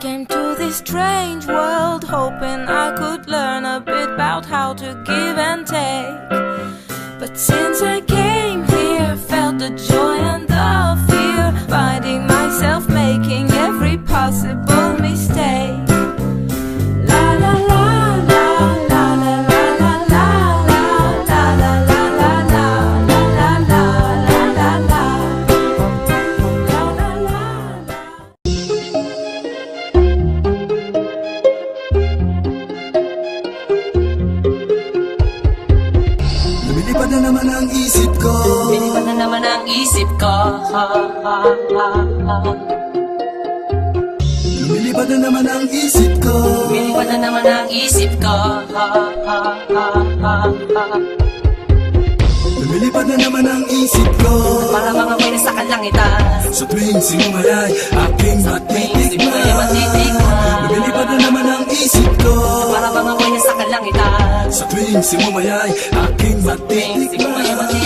came to this strange world hoping I could learn a bit about how to give and take. But since I came here, felt the joy and the fear, finding myself making every possible mistake. La la la la la la la la la la la la la la la la la la. Lumilipad na naman ang isip ko, lumilipad na naman ang isip ko. lumilipad na naman ang isip ko, Lumilipad na naman ang isip ko. lumilipad na naman ang isip ko. Para mga may nasa kalangitan, Sa tuwing sinumayay, aking simula'y matitikman. matitikman. Lumilipad na naman ang isip ko. Para mga may nasa kalangitan, Sa tuwing sinumayay, aking simula'y matitikman. matitikman.